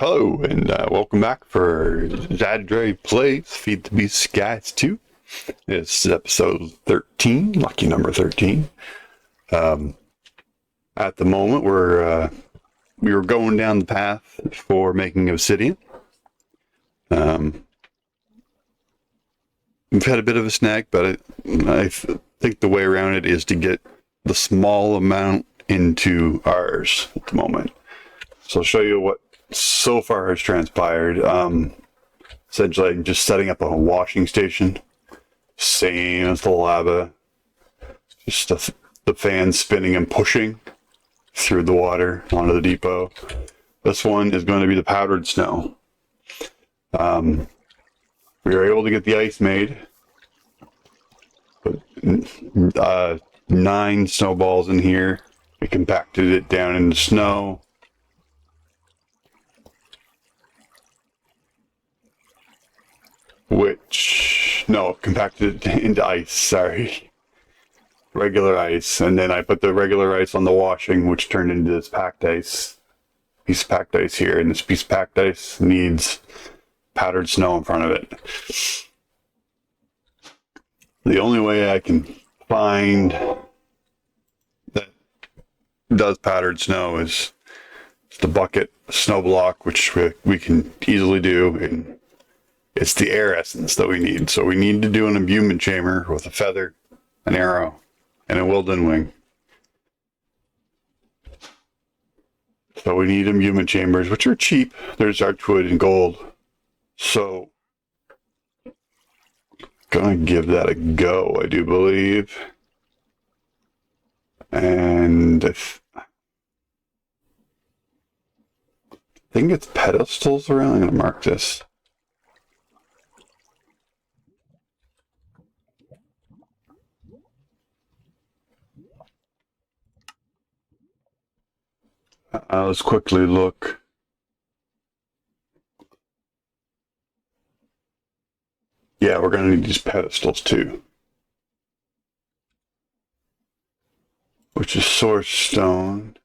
Hello, and welcome back for Xadrai Plays Feed the Beast Guys 2. It's episode 13, lucky number 13. At the moment, we were going down the path for making Obsidian. We've had a bit of a snag, but I think the way around it is to get the small amount into ours at the moment. So I'll show you what so far has transpired. Essentially, I'm just setting up a washing station, same as the lava, just the fan spinning and pushing through the water onto the depot. This one is going to be the powdered snow. We were able to get the ice made. Put 9 snowballs in here. We compacted it down into snow. Compacted it into ice, sorry. Regular ice. And then I put the regular ice on the washing, which turned into this packed ice. Piece of packed ice here. And this piece of packed ice needs powdered snow in front of it. The only way I can find that does powdered snow is the bucket snow block, which we can easily do. And it's the air essence that we need. So we need to do an imbuement chamber with a feather, an arrow, and a Wilden wing. So we need imbuement chambers, which are cheap. There's archwood and gold. So gonna give that a go, I do believe. And I think it's pedestals around. I'm gonna mark this. Let's quickly look. Yeah, we're going to need these pedestals too. Which is source stone.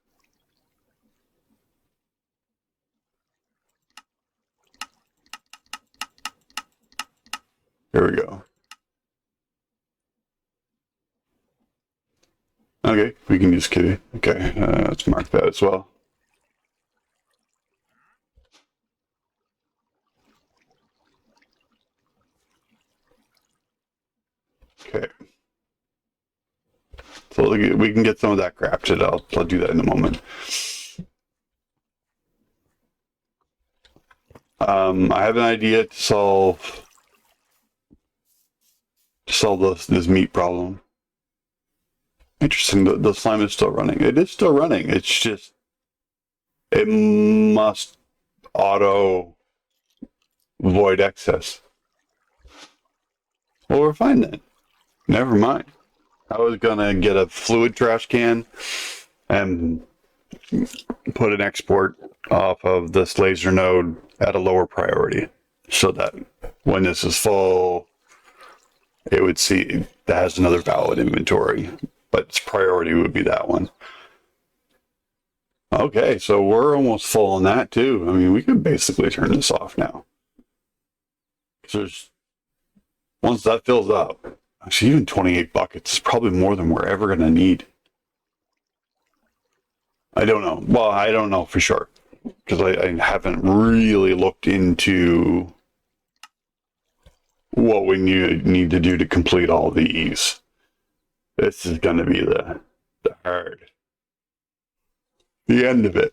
Here we go. Okay, we can use kitty. Okay, let's mark that as well. Okay. So we can get some of that crafted. I'll do that in a moment. I have an idea to solve this meat problem. Interesting, the slime is still running. It is still running. It's just, it must auto void excess. Well, we're fine then. Never mind. I was gonna get a fluid trash can and put an export off of this laser node at a lower priority, so that when this is full, it would see that has another valid inventory, but its priority would be that one. Okay, so we're almost full on that too. I mean, we could basically turn this off now. Once that fills up, actually even 28 buckets is probably more than we're ever going to need. I don't know. Well, I don't know for sure, because I haven't really looked into what we need to do to complete all these. This is going to be the end of it.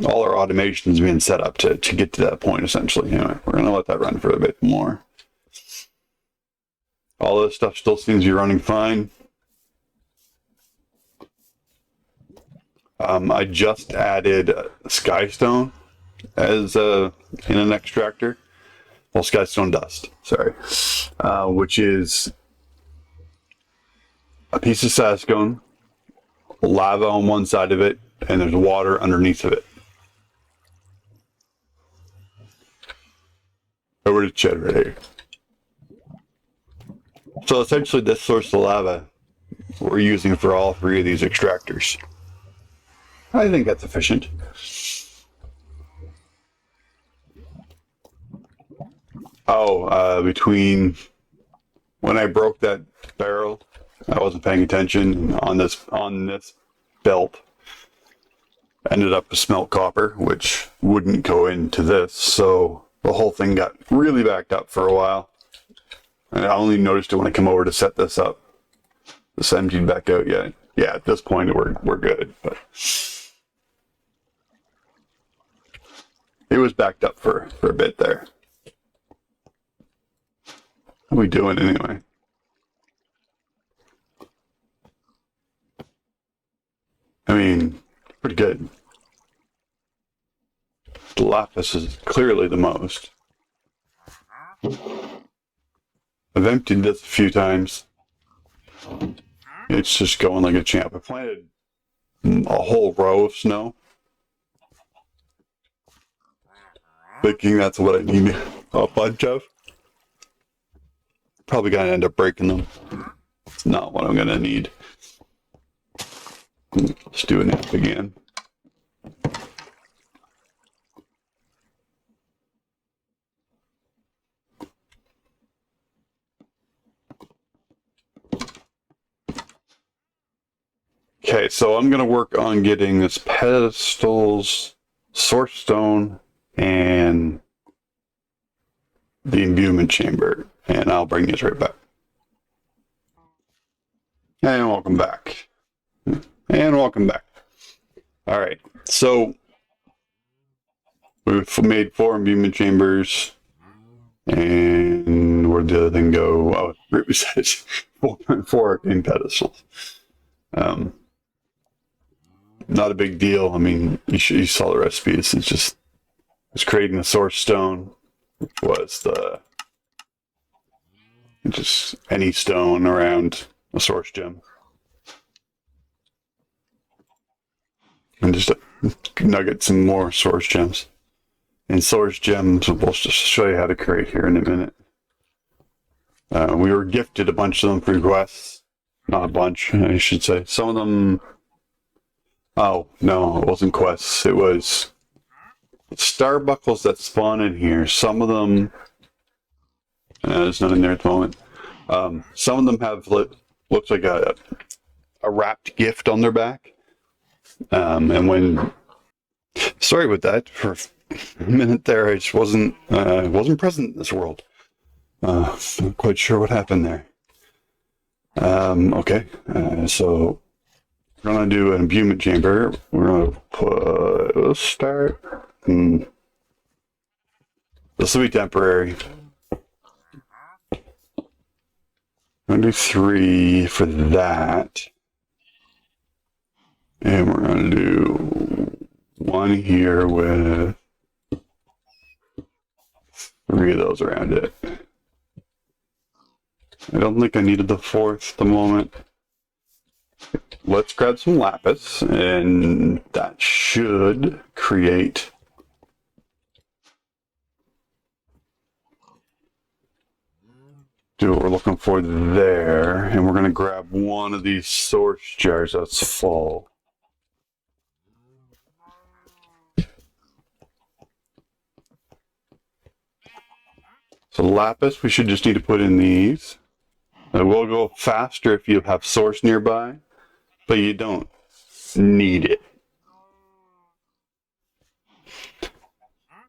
All our automation is being set up to get to that point, essentially. Anyway, we're going to let that run for a bit more. All this stuff still seems to be running fine. I just added skystone as in an extractor. Well, skystone dust, sorry. Which is a piece of sandstone, lava on one side of it, and there's water underneath of it. Over to Chet right here. So essentially this source of lava we're using for all 3 of these extractors. I think that's efficient. Between when I broke that barrel, I wasn't paying attention on this belt. Ended up with smelt copper, which wouldn't go into this, so the whole thing got really backed up for a while. And I only noticed it when I come over to set this up. This emptied back out yet. Yeah, at this point we're good, but it was backed up for a bit there. How are we doing anyway? I mean, pretty good. The lapis is clearly the most. I've emptied this a few times. It's just going like a champ. I planted a whole row of snow, thinking that's what I need a bunch of. Probably gonna end up breaking them. It's not what I'm gonna need. Let's do an Ep again. Okay, so I'm gonna work on getting this pedestals, source stone, and the imbuement chamber, and I'll bring these right back. And welcome back. And welcome back. All right, so we've made 4 imbuement chambers, and where'd the other thing go? Oh, it was 4 arcane pedestals. Not a big deal. I mean, you saw the recipes. It's creating the source stone, which was just any stone around a source gem. And just nugget some more source gems. And source gems, we'll just show you how to create here in a minute. We were gifted a bunch of them for quests. Not a bunch, I should say. Some of them... Oh, no, it wasn't quests. It was star buckles that spawn in here. Some of them... there's none in there at the moment. Some of them have looks like a wrapped gift on their back. And when... Sorry about that. For a minute there, I just wasn't present in this world. Not quite sure what happened there. Okay, so... We're going to do an imbuement chamber. We're going to put... Let's start... This will be temporary. I'm going to do 3 for that. And we're going to do 1 here with 3 of those around it. I don't think I needed the 4th at the moment. Let's grab some lapis, and that should create what we're looking for there. And we're going to grab one of these source jars that's full. So lapis, we should just need to put in these. It will go faster if you have source nearby, but you don't need it.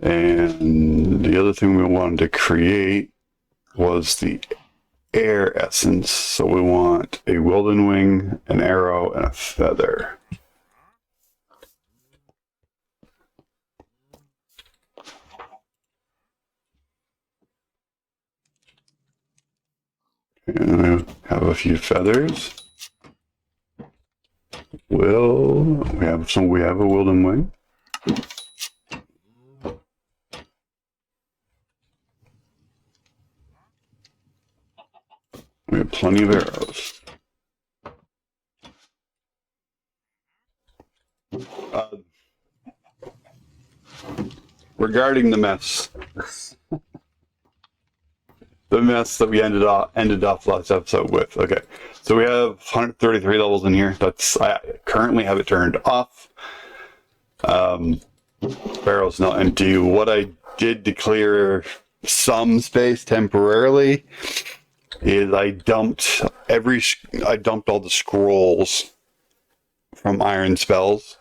And the other thing we wanted to create was the air essence. So we want a wilden wing, an arrow, and a feather. And we have a few feathers. We have a wilden wing. We have plenty of arrows. Regarding the mess. The mess that we ended off last episode with. Okay, so we have 133 levels in here. I currently have it turned off. Barrel's not empty. What I did to clear some space temporarily is I dumped all the scrolls from Iron Spells.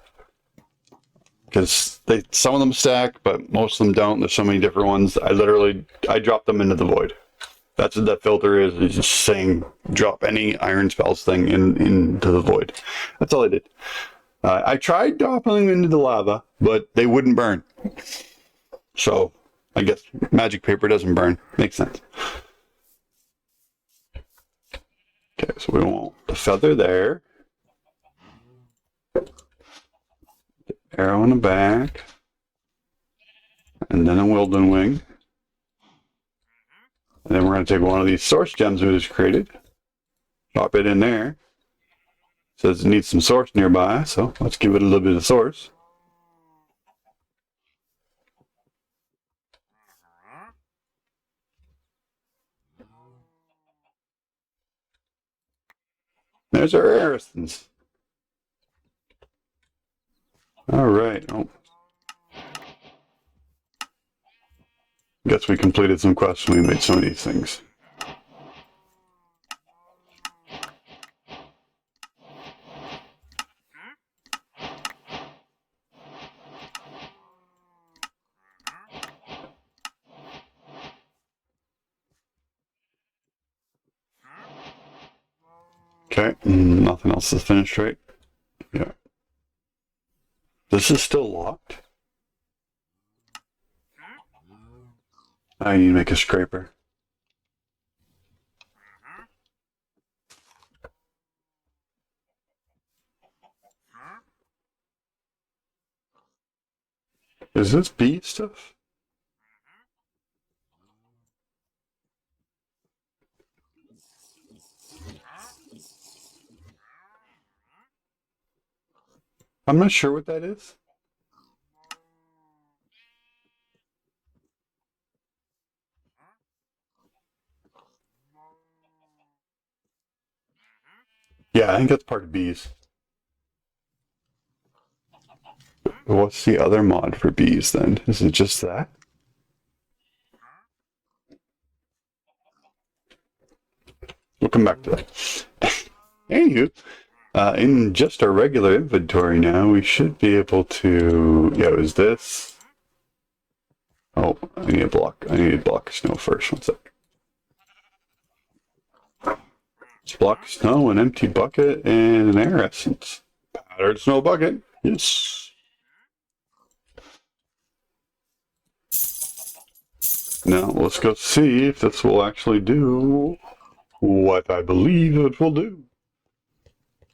Because some of them stack, but most of them don't. There's so many different ones. I dropped them into the void. That's what that filter is. It's just saying drop any Iron Spells thing into the void. That's all I did. I tried dropping them into the lava, but they wouldn't burn. So I guess magic paper doesn't burn. Makes sense. Okay, so we want the feather there. Arrow in the back. And then a Wilden Wing. And then we're going to take one of these source gems we just created. Drop it in there. It says it needs some source nearby, so let's give it a little bit of source. There's our Aristons. Alright. Oh. Guess we completed some quests when we made some of these things. Okay, nothing else is finished, right? Yeah. This is still locked. I need to make a scraper. Is this bee stuff? I'm not sure what that is. Yeah, I think that's part of bees. What's the other mod for bees then? Is it just that? We'll come back to that. Anywho, in just our regular inventory now, we should be able to... Yeah, it was this. Oh, I need a block. I need a block of snow first. One sec. Block of snow, an empty bucket, and an air essence. Powdered snow bucket. Yes. Now, let's go see if this will actually do what I believe it will do.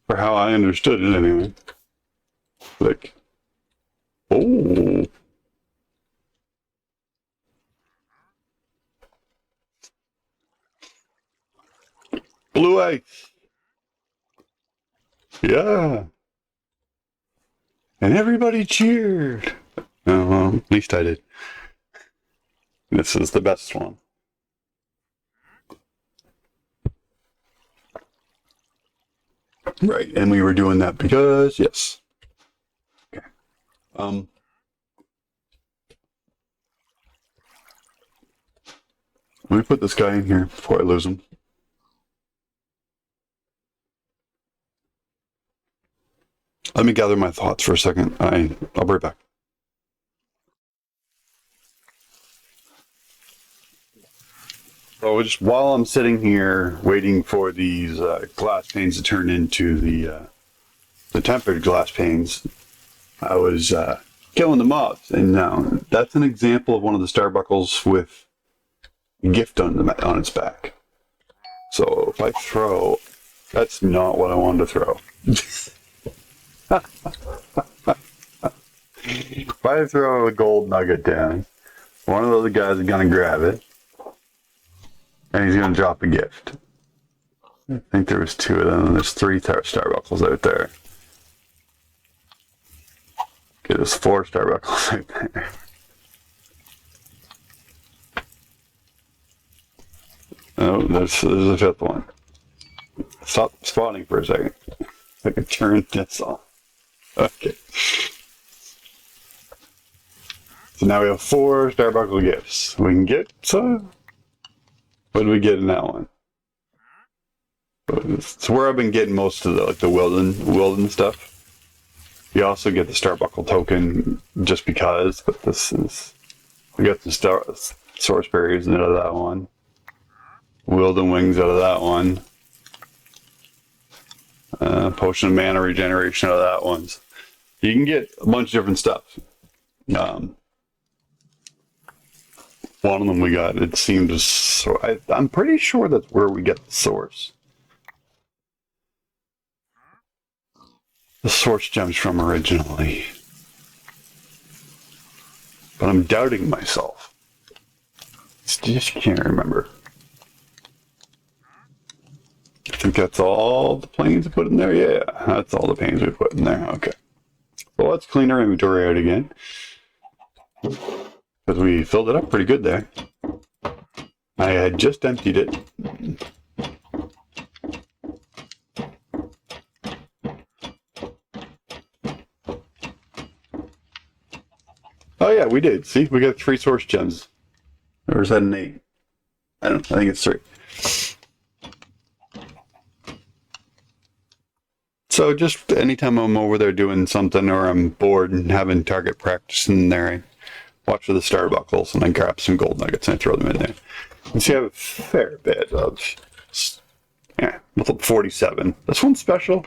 For how I understood it, anyway. Like, oh. Blue ice. Yeah. And everybody cheered. Oh, well, at least I did. This is the best one. Right, and we were doing that because, yes. Okay. Let me put this guy in here before I lose him. Let me gather my thoughts for a second. I'll be right back. So just while I'm sitting here waiting for these glass panes to turn into the tempered glass panes, I was killing the mobs, and now that's an example of one of the Starbuckles with gift on its back. So if I throw, that's not what I wanted to throw. If I throw a gold nugget down, one of those guys is gonna grab it. And he's going to drop a gift. I think there was 2 of them, and there's 3 Starbuckles out there. Okay, there's 4 Starbuckles out there. Oh, there's a 5th one. Stop spawning for a second. I can turn this off. Okay. So now we have 4 Starbuckle gifts. We can get, what do we get in that one? It's where I've been getting most of the Wilden stuff. You also get the Starbuckle token just because, but this is, we got the source berries out of that one. Wilden wings out of that one. Potion of mana regeneration out of that one. You can get a bunch of different stuff. One of them we got, it seemed so. I'm pretty sure that's where we get the source. The source gems from originally. But I'm doubting myself. Just can't remember. I think that's all the planes we put in there. Yeah, that's all the planes we put in there. Okay. Well, let's clean our inventory out again. Because we filled it up pretty good there. I had just emptied it. Oh yeah, we did. See, we got 3 source gems. Or is that an 8? I don't know. I think it's 3. So just anytime I'm over there doing something or I'm bored and having target practice in there, I watch for the Starbuckles and I grab some gold nuggets and I throw them in there. You see, I have a fair bit of, level 47. This one's special.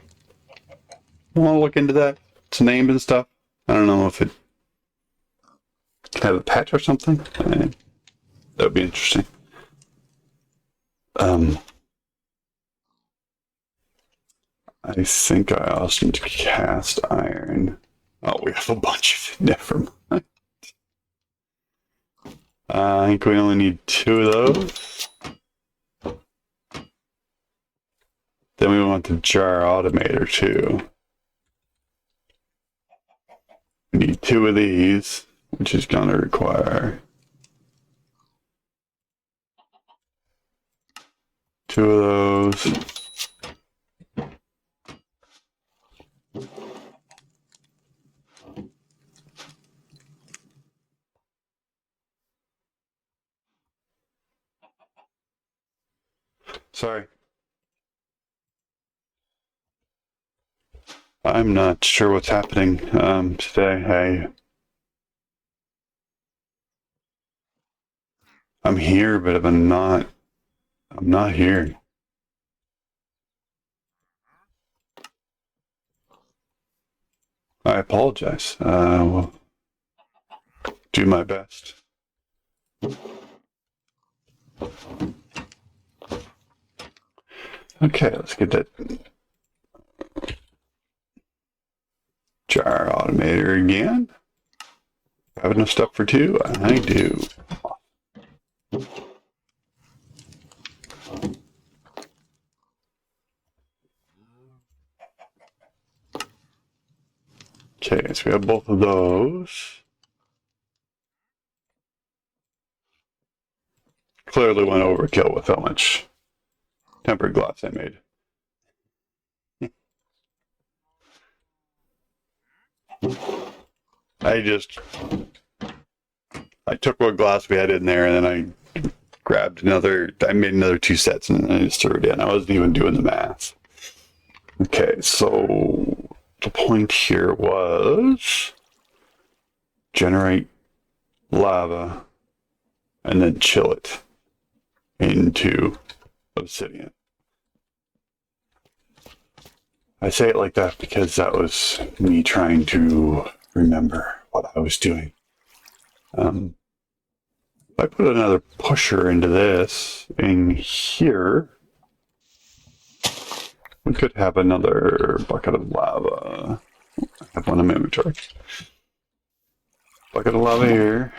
I want to look into that. Its name and stuff. I don't know if it can have a patch or something. That would be interesting. I think I also need to cast iron. Oh, we have a bunch of it. Never mind. I think we only need 2 of those. Then we want the jar automator too. We need 2 of these, which is going to require 2 of those. Sorry. I'm not sure what's happening today. I'm here, but I'm not here. I apologize. Will do my best. Okay, let's get that jar automator again. Have enough stuff for 2? I do. Okay, so we have both of those. Clearly went overkill with how much tempered glass I made. I took what glass we had in there and then I made another 2 sets and then I just threw it in. I wasn't even doing the math. Okay, so the point here was generate lava and then chill it into obsidian. I say it like that because that was me trying to remember what I was doing. If I put another pusher into this in here, we could have another bucket of lava. I have one in my inventory. Bucket of lava here.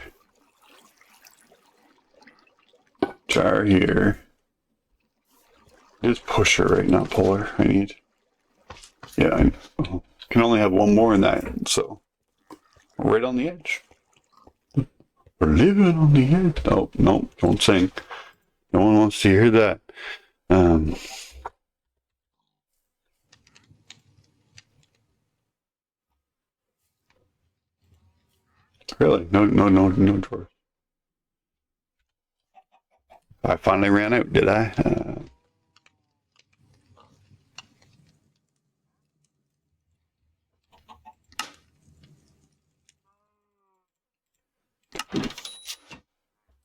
Jar here. It is pusher, right? Not puller. I need. Yeah, I can only have one more in that, so right on the edge. We're living on the edge. Oh, no, don't sing. No one wants to hear that. Really? No drawers. I finally ran out, did I?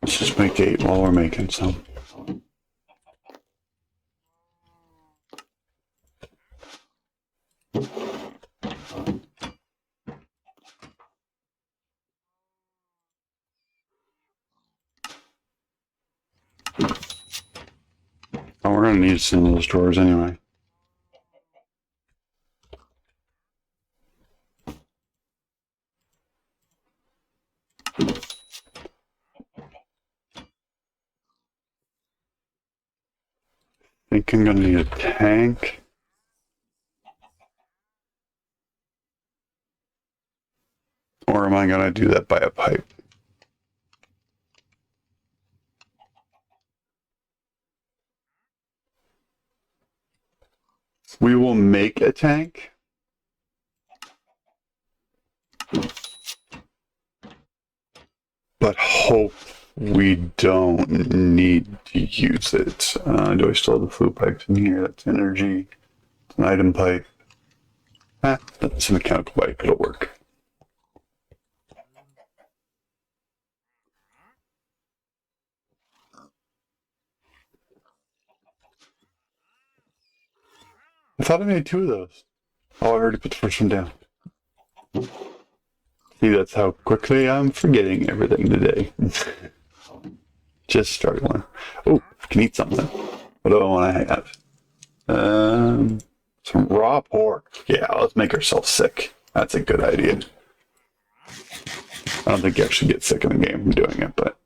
Let's just make 8 while we're making some. Oh, we're gonna need some of those drawers anyway. I think I'm gonna need a tank. Or am I gonna do that by a pipe? We will make a tank. But hope we don't need to use it. Do I still have the flue pipes in here? That's energy. It's an item pipe. That's a mechanical pipe. It'll work. I thought I made 2 of those. Oh, I already put the first one down. See, that's how quickly I'm forgetting everything today. Just started one. Oh, can eat something. What do I want to have? Some raw pork. Yeah, let's make ourselves sick. That's a good idea. I don't think you actually get sick in the game from doing it, but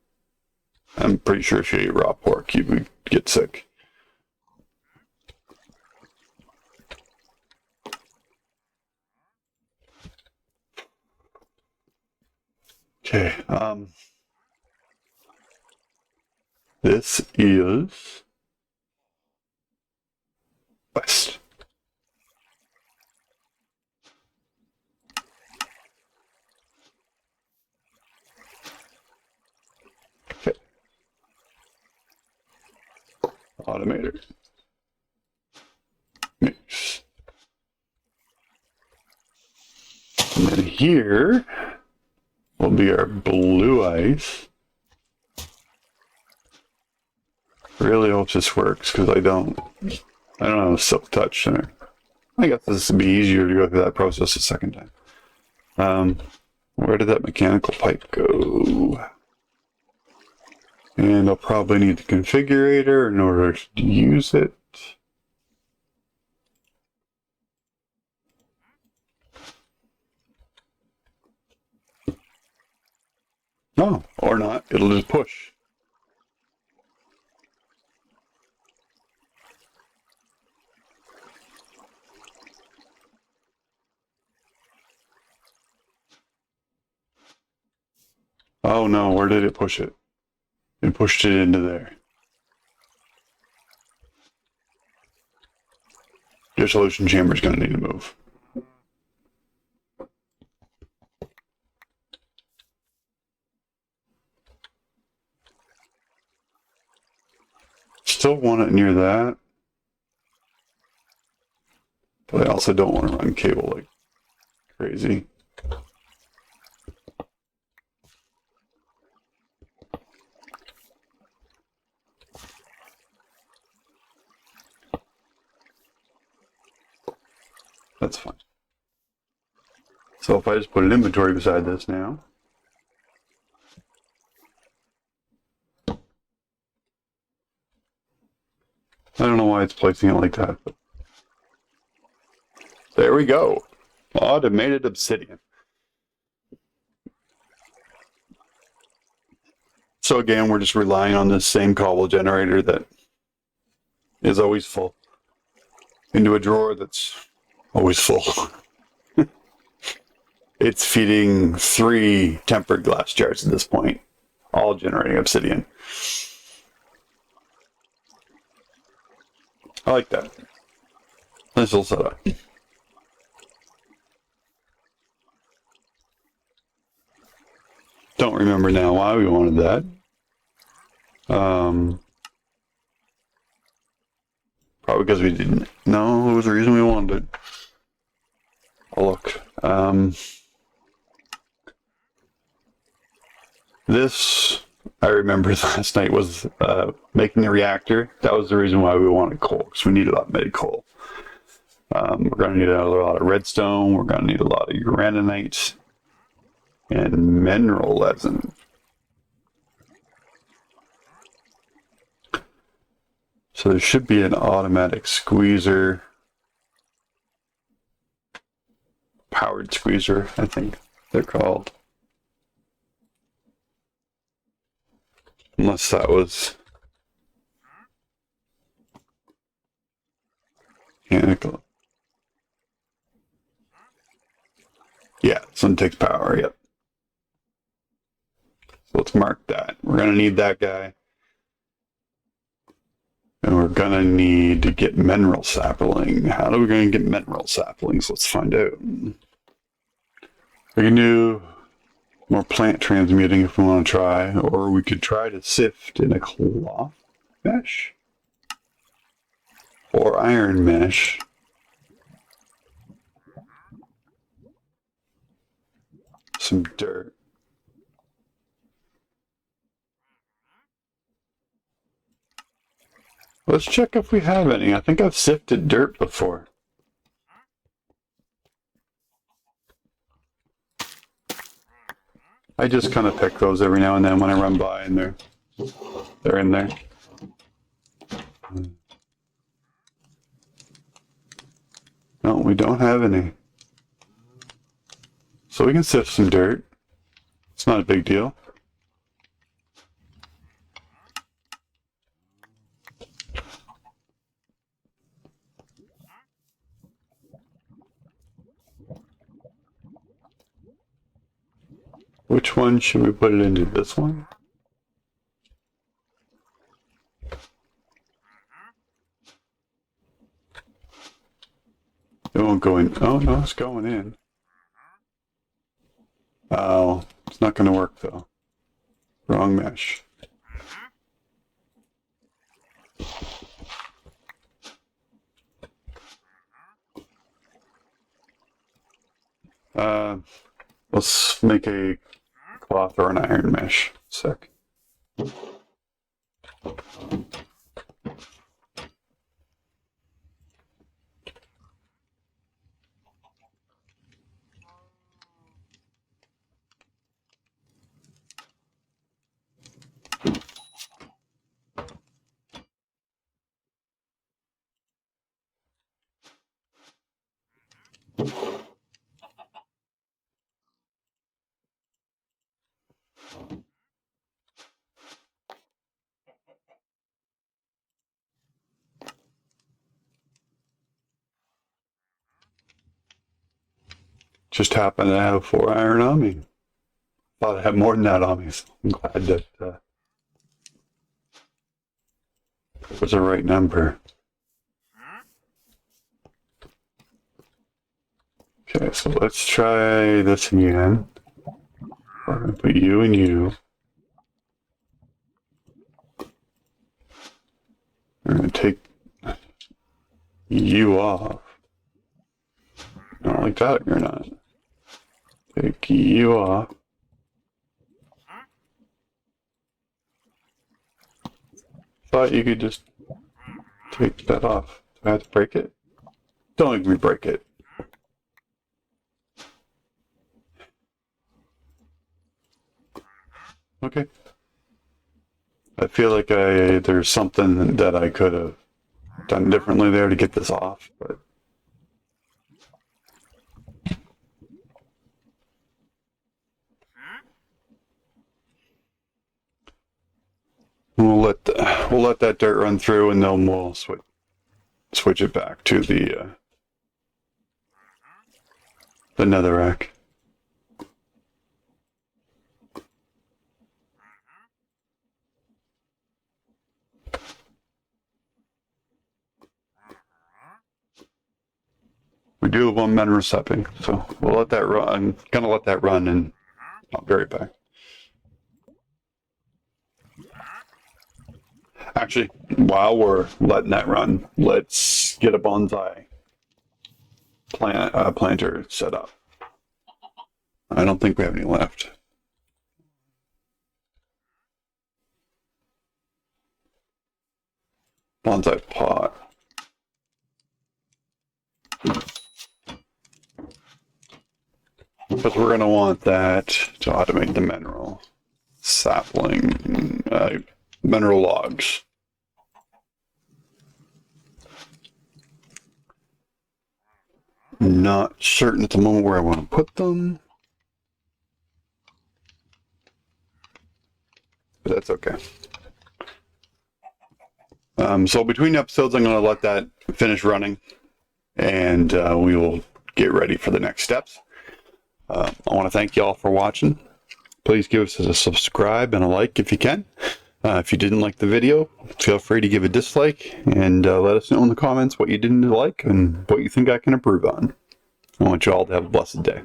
I'm pretty sure if you eat raw pork, you would get sick. Okay, this is west. Okay. Automator. Mix. And then here will be our blue ice. Really hope this works because I don't have a silk touch there. I guess this would be easier to go through that process a second time. Where did that mechanical pipe go? And I'll probably need the configurator in order to use it. No, or not. It'll just push. Oh no, where did it push it? It pushed it into there. Your solution chamber is going to need to move. Still want it near that. But I also don't want to run cable like crazy. That's fine. So if I just put an inventory beside this now. I don't know why it's placing it like that, but there we go. Automated Obsidian. So again, we're just relying on this same cobble generator that is always full into a drawer that's always full. It's feeding 3 tempered glass jars at this point, all generating obsidian. I like that. Nice little setup. Don't remember now why we wanted that. Probably because we didn't know it was the reason we wanted it. Oh, look. This, I remember last night, was making the reactor. That was the reason why we wanted coal, because we need a lot of med coal. We're going to need a lot of redstone. We're going to need a lot of uraninite and mineral resin. So there should be an automatic squeezer, powered squeezer, I think they're called. Unless that was mechanical. Yeah, this one takes power, yep. So let's mark that. We're going to need that guy. And we're going to need to get mineral sapling. How are we going to get mineral saplings? Let's find out. We can do more plant transmuting if we want to try, or we could try to sift in a cloth mesh or iron mesh. Some dirt. Let's check if we have any. I think I've sifted dirt before. I just kind of pick those every now and then when I run by, and they're in there. No, we don't have any. So we can sift some dirt. It's not a big deal. Which one should we put it into? This one? It won't go in. Oh, no, it's going in. Oh, it's not going to work, though. Wrong mesh. Let's make a cloth or an iron mesh. Sec. Just happen to have 4 iron on me. Thought I had more than that on me, so I'm glad that it was the right number. Okay, so let's try this again. We're going to put you and you. We're going to take you off. I don't like that, you're not. Take you off. Thought you could just take that off. Do I have to break it? Don't make me break it. Okay. I feel like there's something that I could have done differently there to get this off, but we'll let that dirt run through, and then we'll switch it back to the netherrack. We do have 1 mineral sapping, so we'll let that run. I'm gonna let that run, and I'll be right back. Actually, while we're letting that run, let's get a bonsai planter set up. I don't think we have any left. Bonsai pot. Because we're going to want that to automate the mineral. Sapling, mineral logs. Not certain at the moment where I want to put them. But that's okay. So between episodes, I'm going to let that finish running, and we will get ready for the next steps. I want to thank you all for watching. Please give us a subscribe and a like if you can. If you didn't like the video, feel free to give a dislike and let us know in the comments what you didn't like and what you think I can improve on. I want you all to have a blessed day.